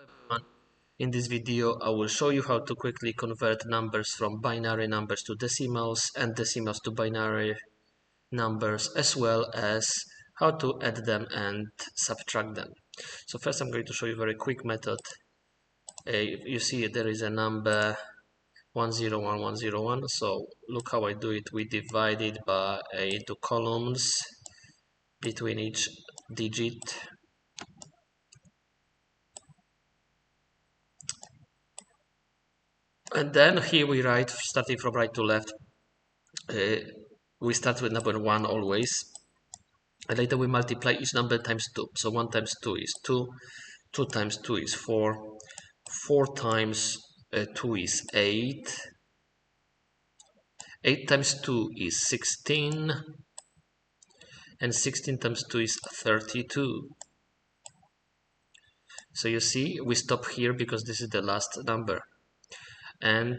everyone. In this video, I will show you how to quickly convert numbers from binary numbers to decimals and decimals to binary numbers, as well as how to add them and subtract them. So first I'm going to show you a very quick method. You see there is a number 101101. So look how I do it. We divide it by into columns between each digit. And then here we write, starting from right to left, we start with number 1 always. And later we multiply each number times 2. So 1 times 2 is 2, 2 times 2 is 4, 4 times 2 is 8, 8 times 2 is 16, and 16 times 2 is 32. So you see, we stop here because this is the last number. And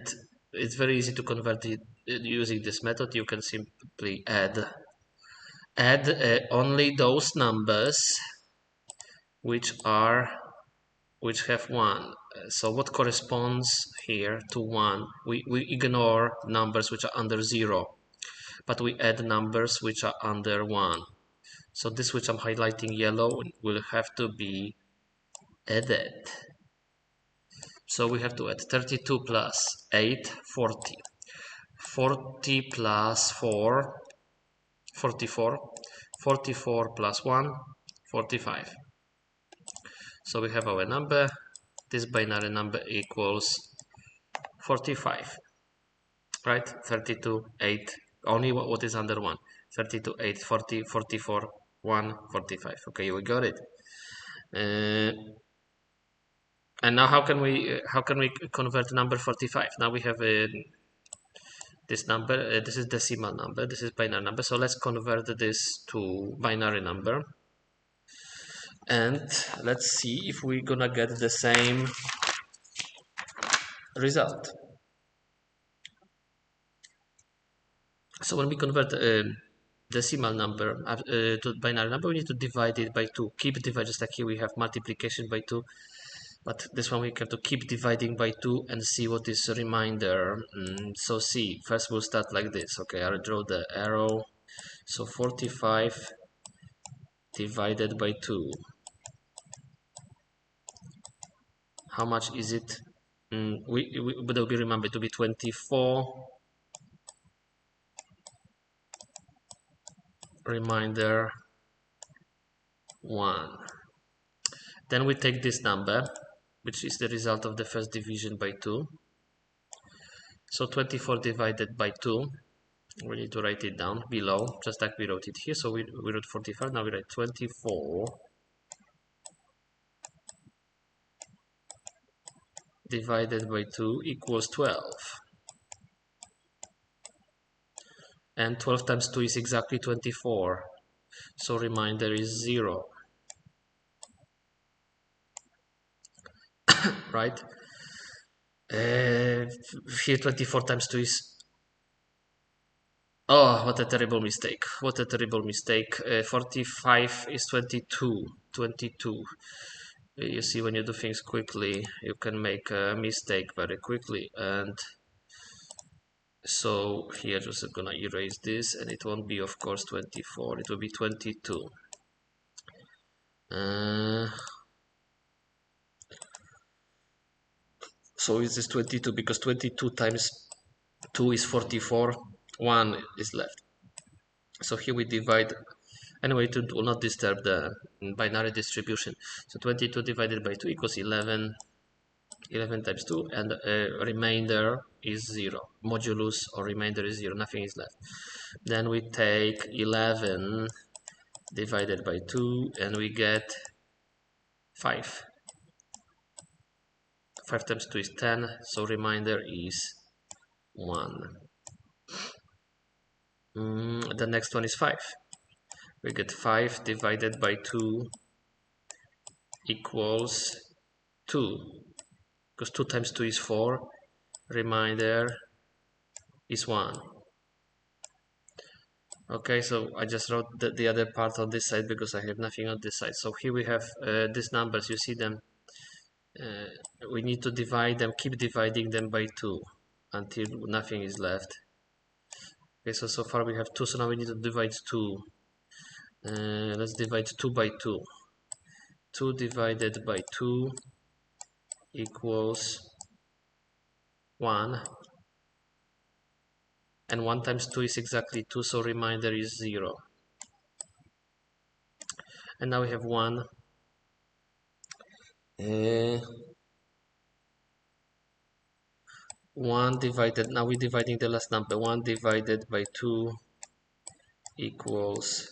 it's very easy to convert it using this method. You can simply add only those numbers which have 1. So what corresponds here to 1? We ignore numbers which are under 0, but we add numbers which are under 1. So this which I'm highlighting yellow will have to be added. So we have to add 32 plus 8, 40. 40 plus 4, 44. 44 plus 1, 45. So we have our number. This binary number equals 45. Right? 32, 8. Only what is under 1. 32, 8, 40, 44, 1, 45. Okay, we got it. And now how can we convert number 45? Now we have this number. This is decimal number. This is binary number. So let's convert this to binary number. And let's see if we're gonna get the same result. So when we convert a decimal number to binary number, we need to divide it by 2. Keep dividing, just like here we have multiplication by 2. But this one we have to keep dividing by 2 and see what is a remainder. So see, first we'll start like this. Okay, I'll draw the arrow. So 45 divided by 2. How much is it? But will be remembered to be 24. Remainder 1. Then we take this number, which is the result of the first division by 2. So 24 divided by 2. We need to write it down below, just like we wrote it here. So we wrote 45, now we write 24 divided by 2 equals 12. And 12 times 2 is exactly 24. So remainder is 0. Right? Here 24 times 2 is... Oh, what a terrible mistake. What a terrible mistake. 45 is 22. 22. You see, when you do things quickly, you can make a mistake very quickly. And so here just gonna erase this, and it won't be, of course, 24. It will be 22. So is this 22? Because 22 times 2 is 44. 1 is left. So here we divide. Anyway, to do not disturb the binary distribution. So 22 divided by 2 equals 11. 11 times 2, and remainder is 0. Modulus or remainder is 0. Nothing is left. Then we take 11 divided by 2, and we get 5. 5 times 2 is 10, so remainder is 1. The next one is 5. We get 5 divided by 2 equals 2. Because 2 times 2 is 4. Remainder is 1. Okay, so I just wrote the other part on this side because I have nothing on this side. So here we have these numbers, you see them. we need to divide them, keep dividing them by 2 until nothing is left. Okay, so far we have 2, so now we need to divide 2. Let's divide 2 by 2. 2 divided by 2 equals 1. And 1 times 2 is exactly 2, so remainder is 0. And now we have 1. 1 divided, now we're dividing the last number. 1 divided by 2 equals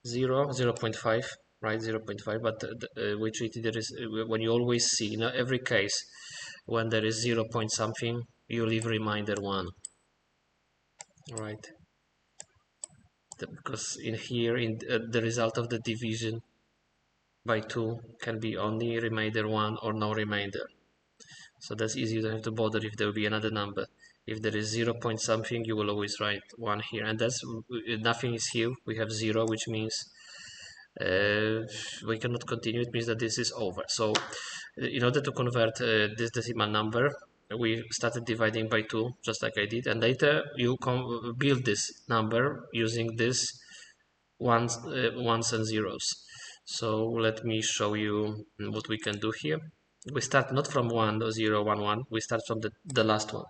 0, 0.5, right? 0.5, but we treated it as, when you always see, in every case, when there is 0 point something, you leave remainder 1, right? Because in here, in the result of the division by 2 can be only remainder 1 or no remainder. So that's easy, you don't have to bother if there will be another number. If there is 0 point something, you will always write 1 here, and that's nothing is here. We have 0, which means we cannot continue. It means that this is over. So in order to convert this decimal number, we started dividing by 2, just like I did, and later you build this number using this ones and zeros. So let me show you what we can do here. We start not from 1, 0, 1, 1. We start from the last one.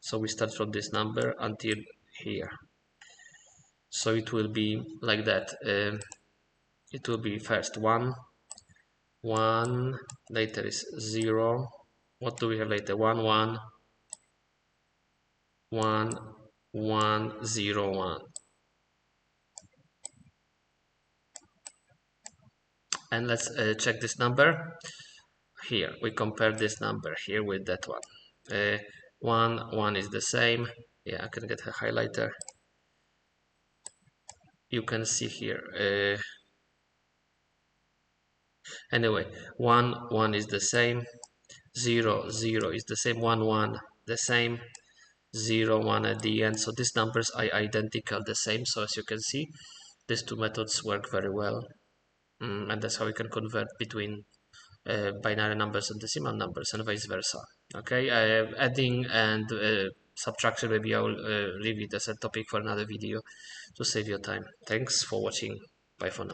So we start from this number until here. So it will be like that. It will be first 1, 1, later is 0. What do we have later? 1, 1, 1, 1, 0, 1. And let's check this number. Here we compare this number here with that one. 1 is the same. Yeah, I can get a highlighter. You can see here. Anyway, 1 is the same. 0 is the same. 1 the same. 0 1 at the end. So these numbers are identical, the same. So as you can see, these two methods work very well, and that's how we can convert between binary numbers and decimal numbers, and vice versa. Okay, adding and subtraction, maybe I will leave it as a topic for another video to save your time. Thanks for watching. Bye for now.